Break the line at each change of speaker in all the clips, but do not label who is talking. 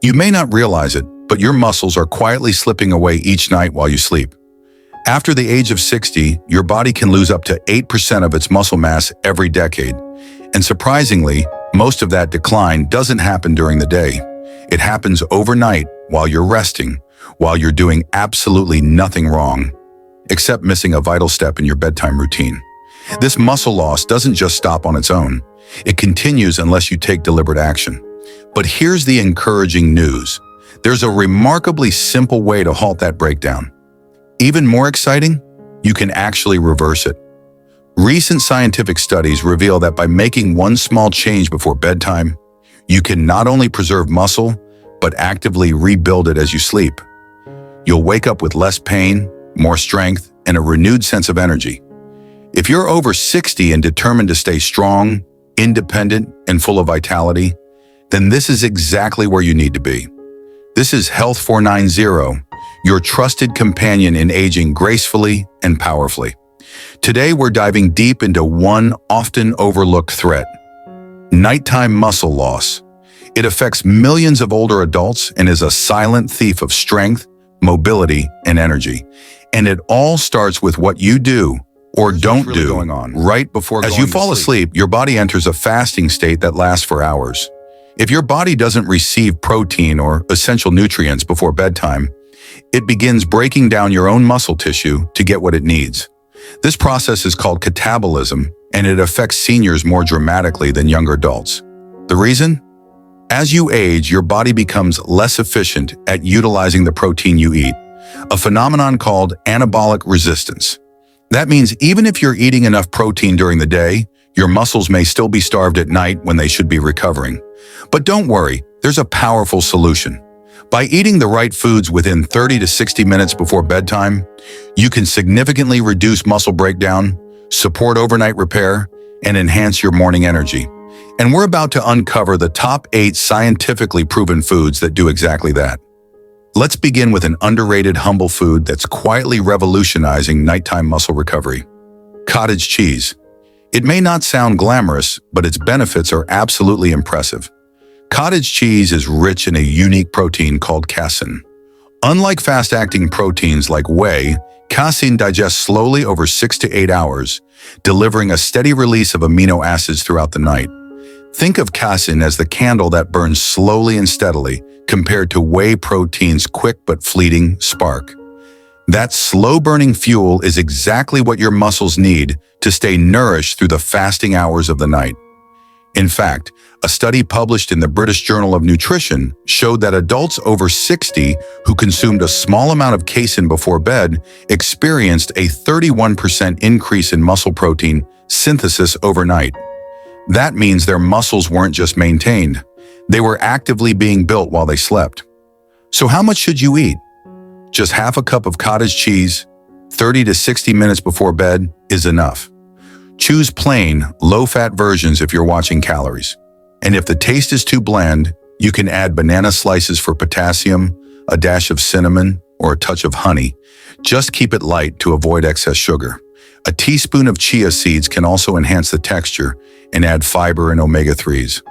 You may not realize it, but your muscles are quietly slipping away each night while you sleep. After the age of 60, your body can lose up to 8% of its muscle mass every decade. And surprisingly, most of that decline doesn't happen during the day. It happens overnight while you're resting, while you're doing absolutely nothing wrong, except missing a vital step in your bedtime routine. This muscle loss doesn't just stop on its own. It continues unless you take deliberate action. But here's the encouraging news. There's a remarkably simple way to halt that breakdown. Even more exciting, you can actually reverse it. Recent scientific studies reveal that by making one small change before bedtime, you can not only preserve muscle, but actively rebuild it as you sleep. You'll wake up with less pain, more strength, and a renewed sense of energy. If you're over 60 and determined to stay strong, independent, and full of vitality, then this is exactly where you need to be. This is Health 490, your trusted companion in aging gracefully and powerfully. Today, we're diving deep into one often overlooked threat: nighttime muscle loss. It affects millions of older adults and is a silent thief of strength, mobility, and energy. And it all starts with what you do or don't do right before going to sleep. As you fall asleep, your body enters a fasting state that lasts for hours. If your body doesn't receive protein or essential nutrients before bedtime, it begins breaking down your own muscle tissue to get what it needs. This process is called catabolism, and it affects seniors more dramatically than younger adults. The reason? As you age, your body becomes less efficient at utilizing the protein you eat, a phenomenon called anabolic resistance. That means even if you're eating enough protein during the day, your muscles may still be starved at night when they should be recovering. But don't worry, there's a powerful solution. By eating the right foods within 30 to 60 minutes before bedtime, you can significantly reduce muscle breakdown, support overnight repair, and enhance your morning energy. And we're about to uncover the top 8 scientifically proven foods that do exactly that. Let's begin with an underrated, humble food that's quietly revolutionizing nighttime muscle recovery: cottage cheese. It may not sound glamorous, but its benefits are absolutely impressive. Cottage cheese is rich in a unique protein called casein. Unlike fast-acting proteins like whey, casein digests slowly over 6 to 8 hours, delivering a steady release of amino acids throughout the night. Think of casein as the candle that burns slowly and steadily, compared to whey protein's quick but fleeting spark. That slow-burning fuel is exactly what your muscles need to stay nourished through the fasting hours of the night. In fact, a study published in the British Journal of Nutrition showed that adults over 60 who consumed a small amount of casein before bed experienced a 31% increase in muscle protein synthesis overnight. That means their muscles weren't just maintained, they were actively being built while they slept. So how much should you eat? Just half a cup of cottage cheese, 30 to 60 minutes before bed is enough. Choose plain, low-fat versions if you're watching calories. And if the taste is too bland, you can add banana slices for potassium, a dash of cinnamon, or a touch of honey. Just keep it light to avoid excess sugar. A teaspoon of chia seeds can also enhance the texture and add fiber and omega-3s.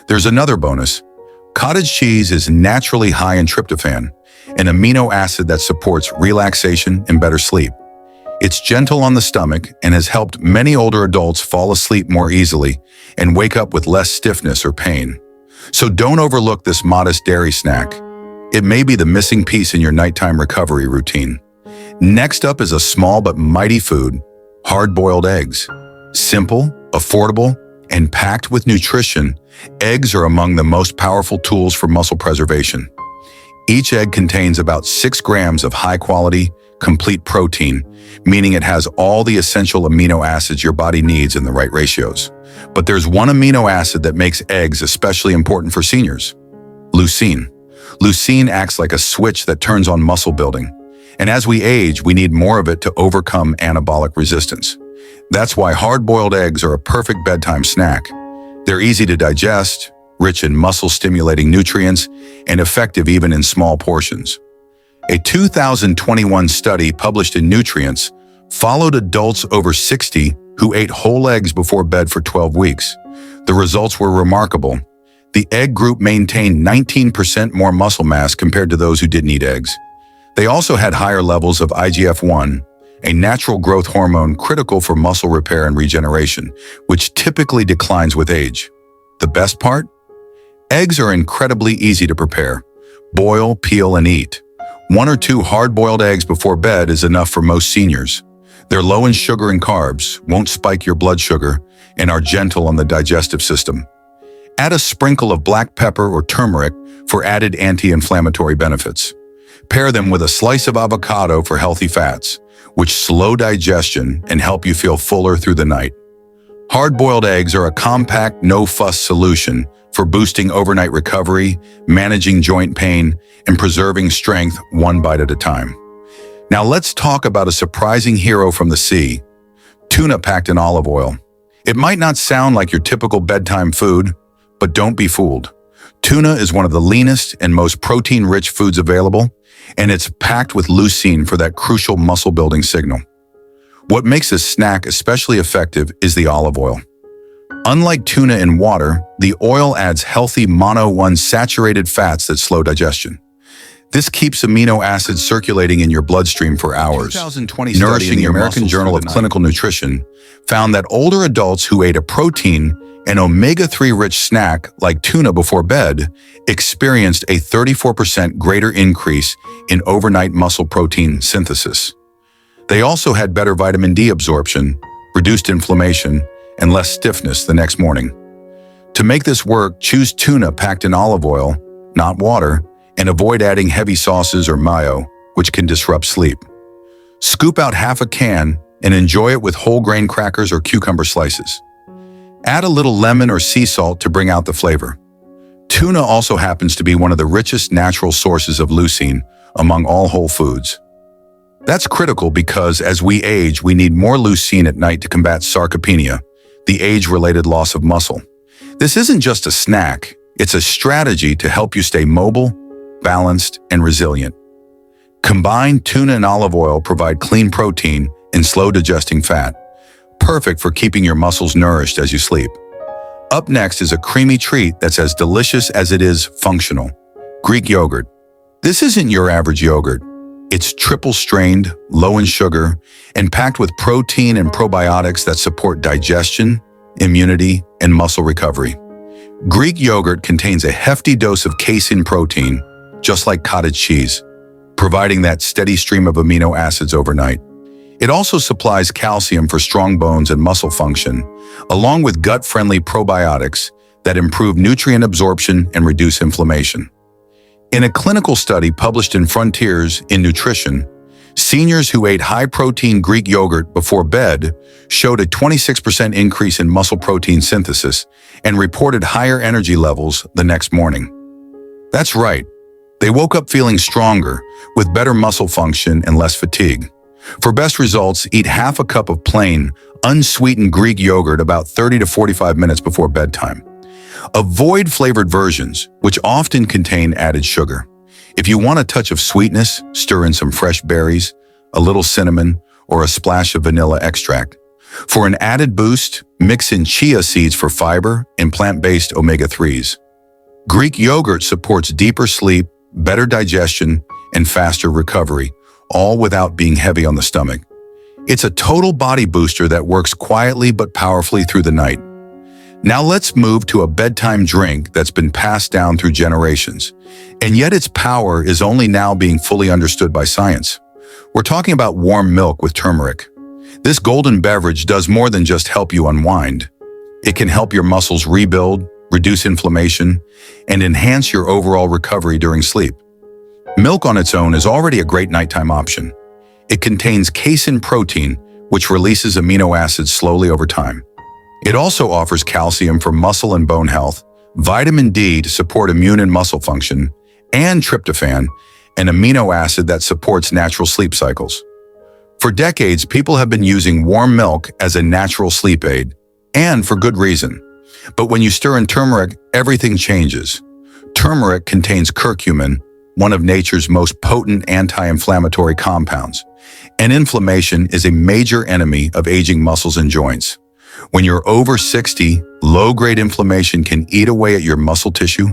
There's another bonus. Cottage cheese is naturally high in tryptophan, an amino acid that supports relaxation and better sleep. It's gentle on the stomach and has helped many older adults fall asleep more easily and wake up with less stiffness or pain. So don't overlook this modest dairy snack. It may be the missing piece in your nighttime recovery routine. Next up is a small but mighty food: hard-boiled eggs. Simple, affordable, and packed with nutrition, eggs are among the most powerful tools for muscle preservation. Each egg contains about 6 grams of high-quality, complete protein, meaning it has all the essential amino acids your body needs in the right ratios. But there's one amino acid that makes eggs especially important for seniors: leucine. Leucine acts like a switch that turns on muscle building. And as we age, we need more of it to overcome anabolic resistance. That's why hard-boiled eggs are a perfect bedtime snack. They're easy to digest, rich in muscle-stimulating nutrients, and effective even in small portions. A 2021 study published in Nutrients followed adults over 60 who ate whole eggs before bed for 12 weeks. The results were remarkable. The egg group maintained 19% more muscle mass compared to those who didn't eat eggs. They also had higher levels of IGF-1, a natural growth hormone critical for muscle repair and regeneration, which typically declines with age. The best part? Eggs are incredibly easy to prepare. Boil, peel, and eat. 1 or 2 hard-boiled eggs before bed is enough for most seniors. They're low in sugar and carbs, won't spike your blood sugar, and are gentle on the digestive system. Add a sprinkle of black pepper or turmeric for added anti-inflammatory benefits. Pair them with a slice of avocado for healthy fats, which slow digestion and help you feel fuller through the night. Hard-boiled eggs are a compact, no-fuss solution for boosting overnight recovery, managing joint pain, and preserving strength one bite at a time. Now let's talk about a surprising hero from the sea, tuna packed in olive oil. It might not sound like your typical bedtime food, but don't be fooled. Tuna is one of the leanest and most protein-rich foods available, and it's packed with leucine for that crucial muscle-building signal. What makes this snack especially effective is the olive oil. Unlike tuna in water, the oil adds healthy monounsaturated fats that slow digestion. This keeps amino acids circulating in your bloodstream for hours.
2020
Nourishing, the American Journal of Clinical Nutrition, found that older adults who ate a protein and omega-3 rich snack like tuna before bed experienced a 34% greater increase in overnight muscle protein synthesis. They also had better vitamin D absorption, reduced inflammation, and less stiffness the next morning. To make this work, choose tuna packed in olive oil, not water, and avoid adding heavy sauces or mayo, which can disrupt sleep. Scoop out half a can and enjoy it with whole grain crackers or cucumber slices. Add a little lemon or sea salt to bring out the flavor. Tuna also happens to be one of the richest natural sources of leucine among all whole foods. That's critical because as we age, we need more leucine at night to combat sarcopenia, the age-related loss of muscle. This isn't just a snack, it's a strategy to help you stay mobile, balanced, and resilient. Combined tuna and olive oil provide clean protein and slow-digesting fat, perfect for keeping your muscles nourished as you sleep. Up next is a creamy treat that's as delicious as it is functional: Greek yogurt. This isn't your average yogurt. It's triple-strained, low in sugar, and packed with protein and probiotics that support digestion, immunity, and muscle recovery. Greek yogurt contains a hefty dose of casein protein, just like cottage cheese, providing that steady stream of amino acids overnight. It also supplies calcium for strong bones and muscle function, along with gut-friendly probiotics that improve nutrient absorption and reduce inflammation. In a clinical study published in Frontiers in Nutrition, seniors who ate high-protein Greek yogurt before bed showed a 26% increase in muscle protein synthesis and reported higher energy levels the next morning. That's right, they woke up feeling stronger, with better muscle function and less fatigue. For best results, eat half a cup of plain, unsweetened Greek yogurt about 30 to 45 minutes before bedtime. Avoid flavored versions, which often contain added sugar. If you want a touch of sweetness, stir in some fresh berries, a little cinnamon, or a splash of vanilla extract. For an added boost, mix in chia seeds for fiber and plant-based omega-3s. Greek yogurt supports deeper sleep, better digestion, and faster recovery, all without being heavy on the stomach. It's a total body booster that works quietly but powerfully through the night. Now let's move to a bedtime drink that's been passed down through generations, and yet its power is only now being fully understood by science. We're talking about warm milk with turmeric. This golden beverage does more than just help you unwind. It can help your muscles rebuild, reduce inflammation, and enhance your overall recovery during sleep. Milk on its own is already a great nighttime option. It contains casein protein, which releases amino acids slowly over time. It also offers calcium for muscle and bone health, vitamin D to support immune and muscle function, and tryptophan, an amino acid that supports natural sleep cycles. For decades, people have been using warm milk as a natural sleep aid, and for good reason. But when you stir in turmeric, everything changes. Turmeric contains curcumin, one of nature's most potent anti-inflammatory compounds, and inflammation is a major enemy of aging muscles and joints. When you're over 60, low-grade inflammation can eat away at your muscle tissue,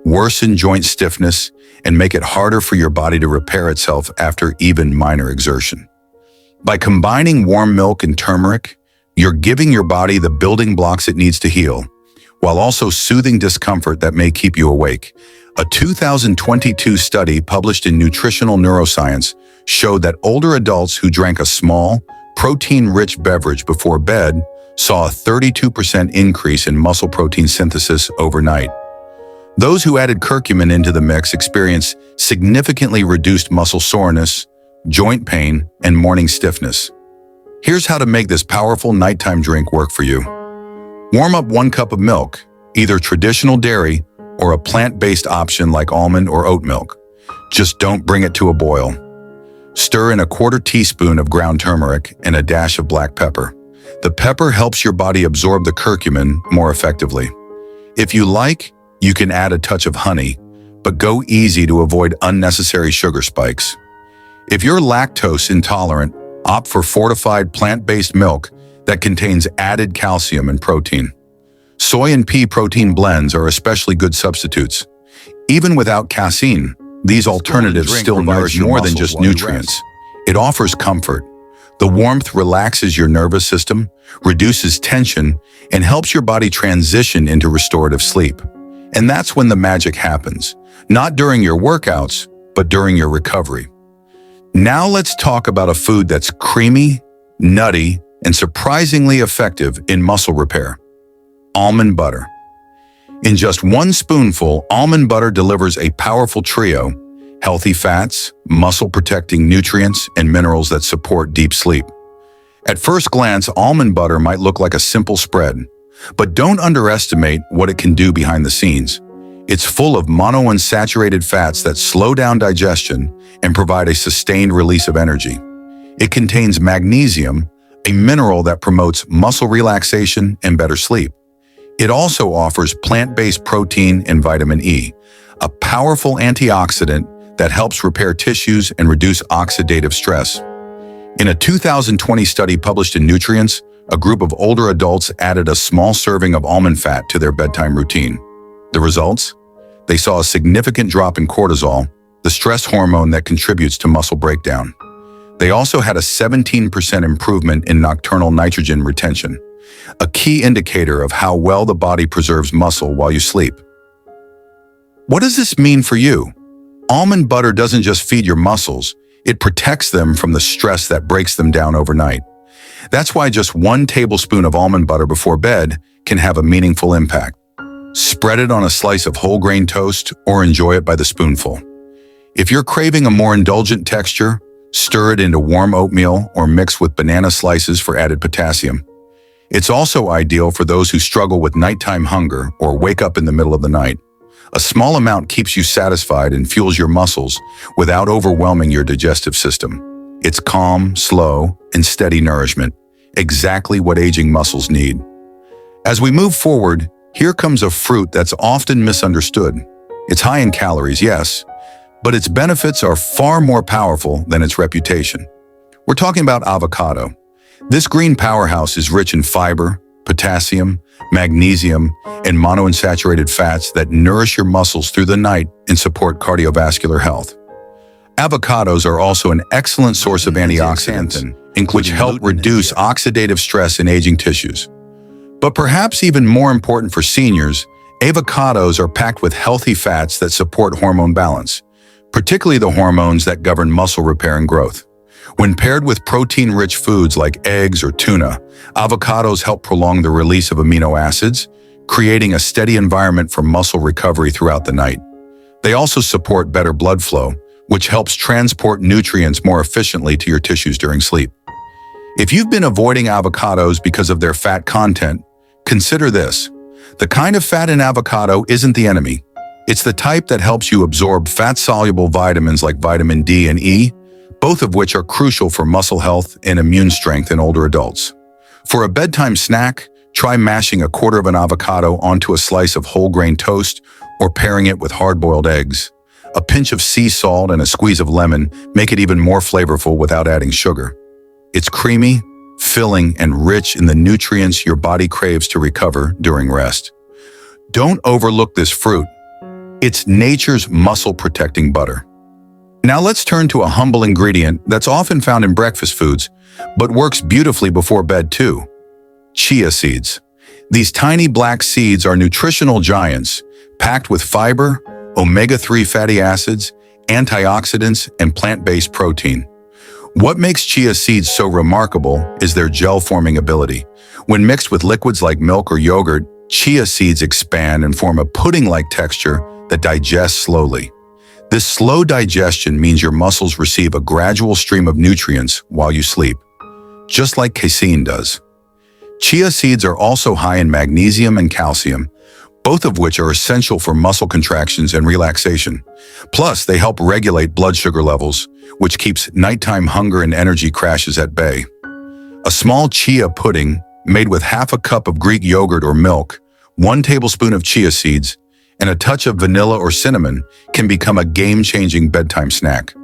worsen joint stiffness, and make it harder for your body to repair itself after even minor exertion. By combining warm milk and turmeric, you're giving your body the building blocks it needs to heal, while also soothing discomfort that may keep you awake. A 2022 study published in Nutritional Neuroscience showed that older adults who drank a small, protein-rich beverage before bed saw a 32% increase in muscle protein synthesis overnight. Those who added curcumin into the mix experienced significantly reduced muscle soreness, joint pain, and morning stiffness. Here's how to make this powerful nighttime drink work for you. Warm up 1 cup of milk, either traditional dairy or a plant-based option like almond or oat milk. Just don't bring it to a boil. Stir in a 1/4 teaspoon of ground turmeric and a dash of black pepper. The pepper helps your body absorb the curcumin more effectively. If you like, you can add a touch of honey, but go easy to avoid unnecessary sugar spikes. If you're lactose intolerant, opt for fortified plant-based milk that contains added calcium and protein. Soy and pea protein blends are especially good substitutes. Even without casein, these alternatives still nourish more than just nutrients. It offers comfort. The warmth relaxes your nervous system, reduces tension, and helps your body transition into restorative sleep. And that's when the magic happens, not during your workouts, but during your recovery. Now let's talk about a food that's creamy, nutty, and surprisingly effective in muscle repair. Almond butter. In just 1 spoonful, almond butter delivers a powerful trio: healthy fats, muscle-protecting nutrients, and minerals that support deep sleep. At first glance, almond butter might look like a simple spread, but don't underestimate what it can do behind the scenes. It's full of monounsaturated fats that slow down digestion and provide a sustained release of energy. It contains magnesium, a mineral that promotes muscle relaxation and better sleep. It also offers plant-based protein and vitamin E, a powerful antioxidant that helps repair tissues and reduce oxidative stress. In a 2020 study published in Nutrients, a group of older adults added a small serving of almond fat to their bedtime routine. The results? They saw a significant drop in cortisol, the stress hormone that contributes to muscle breakdown. They also had a 17% improvement in nocturnal nitrogen retention, a key indicator of how well the body preserves muscle while you sleep. What does this mean for you? Almond butter doesn't just feed your muscles, it protects them from the stress that breaks them down overnight. That's why just 1 tablespoon of almond butter before bed can have a meaningful impact. Spread it on a slice of whole grain toast or enjoy it by the spoonful. If you're craving a more indulgent texture, stir it into warm oatmeal or mix with banana slices for added potassium. It's also ideal for those who struggle with nighttime hunger or wake up in the middle of the night. A small amount keeps you satisfied and fuels your muscles without overwhelming your digestive system. It's calm, slow, and steady nourishment, exactly what aging muscles need. As we move forward, here comes a fruit that's often misunderstood. It's high in calories, yes, but its benefits are far more powerful than its reputation. We're talking about avocado. This green powerhouse is rich in fiber, potassium, magnesium, and monounsaturated fats that nourish your muscles through the night and support cardiovascular health. Avocados are also an excellent source of antioxidants, which help reduce oxidative stress in aging tissues. But perhaps even more important for seniors, avocados are packed with healthy fats that support hormone balance, particularly the hormones that govern muscle repair and growth. When paired with protein-rich foods like eggs or tuna, avocados help prolong the release of amino acids, creating a steady environment for muscle recovery throughout the night. They also support better blood flow, which helps transport nutrients more efficiently to your tissues during sleep. If you've been avoiding avocados because of their fat content, consider this. The kind of fat in avocado isn't the enemy. It's the type that helps you absorb fat-soluble vitamins like vitamin D and E, both of which are crucial for muscle health and immune strength in older adults. For a bedtime snack, try mashing a quarter of an avocado onto a slice of whole grain toast or pairing it with hard-boiled eggs. A pinch of sea salt and a squeeze of lemon make it even more flavorful without adding sugar. It's creamy, filling, and rich in the nutrients your body craves to recover during rest. Don't overlook this fruit. It's nature's muscle-protecting butter. Now let's turn to a humble ingredient that's often found in breakfast foods, but works beautifully before bed too. Chia seeds. These tiny black seeds are nutritional giants, packed with fiber, omega-3 fatty acids, antioxidants, and plant-based protein. What makes chia seeds so remarkable is their gel-forming ability. When mixed with liquids like milk or yogurt, chia seeds expand and form a pudding-like texture that digests slowly. This slow digestion means your muscles receive a gradual stream of nutrients while you sleep, just like casein does. Chia seeds are also high in magnesium and calcium, both of which are essential for muscle contractions and relaxation. Plus, they help regulate blood sugar levels, which keeps nighttime hunger and energy crashes at bay. A small chia pudding, made with half a cup of Greek yogurt or milk, 1 tablespoon of chia seeds, and a touch of vanilla or cinnamon, can become a game-changing bedtime snack.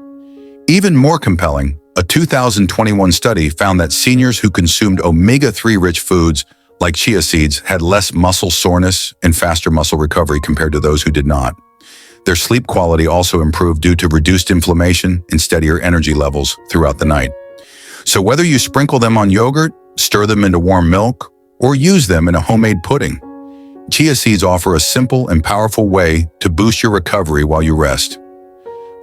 Even more compelling, a 2021 study found that seniors who consumed omega-3 rich foods like chia seeds had less muscle soreness and faster muscle recovery compared to those who did not. Their sleep quality also improved due to reduced inflammation and steadier energy levels throughout the night. So whether you sprinkle them on yogurt, stir them into warm milk, or use them in a homemade pudding, chia seeds offer a simple and powerful way to boost your recovery while you rest.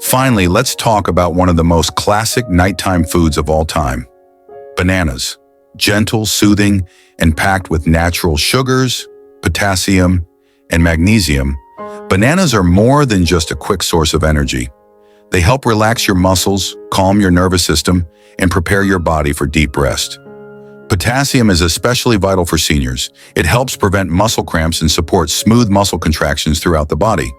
Finally, let's talk about one of the most classic nighttime foods of all time: bananas. Gentle, soothing, and packed with natural sugars, potassium, and magnesium, bananas are more than just a quick source of energy. They help relax your muscles, calm your nervous system, and prepare your body for deep rest. Potassium is especially vital for seniors. It helps prevent muscle cramps and supports smooth muscle contractions throughout the body.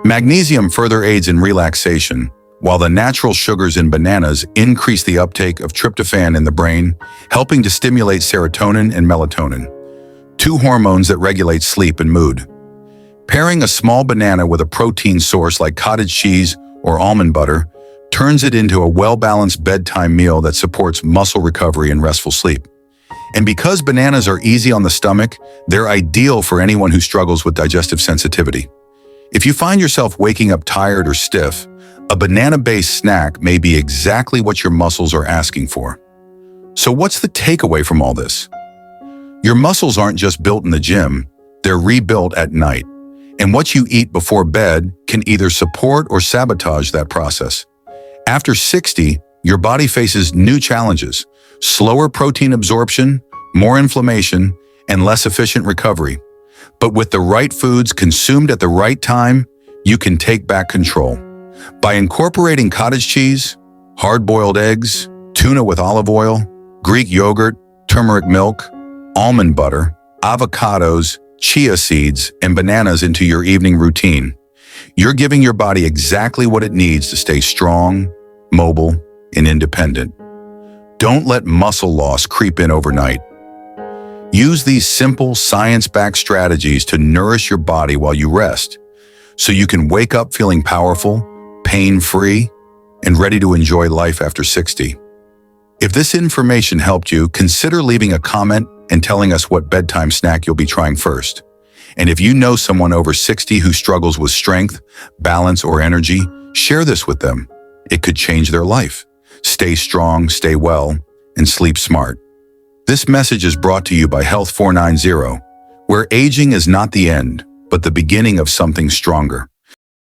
Magnesium further aids in relaxation, while the natural sugars in bananas increase the uptake of tryptophan in the brain, helping to stimulate serotonin and melatonin, 2 hormones that regulate sleep and mood. Pairing a small banana with a protein source like cottage cheese or almond butter turns it into a well-balanced bedtime meal that supports muscle recovery and restful sleep. And because bananas are easy on the stomach, they're ideal for anyone who struggles with digestive sensitivity. If you find yourself waking up tired or stiff, a banana-based snack may be exactly what your muscles are asking for. So what's the takeaway from all this? Your muscles aren't just built in the gym, they're rebuilt at night. And what you eat before bed can either support or sabotage that process. After 60, your body faces new challenges: slower protein absorption, more inflammation, and less efficient recovery. But with the right foods consumed at the right time, you can take back control. By incorporating cottage cheese, hard-boiled eggs, tuna with olive oil, Greek yogurt, turmeric milk, almond butter, avocados, chia seeds, and bananas into your evening routine, you're giving your body exactly what it needs to stay strong, mobile, and independent. Don't let muscle loss creep in overnight. Use these simple, science-backed strategies to nourish your body while you rest, so you can wake up feeling powerful, pain-free, and ready to enjoy life after 60. If this information helped you, consider leaving a comment and telling us what bedtime snack you'll be trying first. And if you know someone over 60 who struggles with strength, balance, or energy, share this with them. It could change their life. Stay strong, stay well, and sleep smart. This message is brought to you by Health 490, where aging is not the end, but the beginning of something stronger.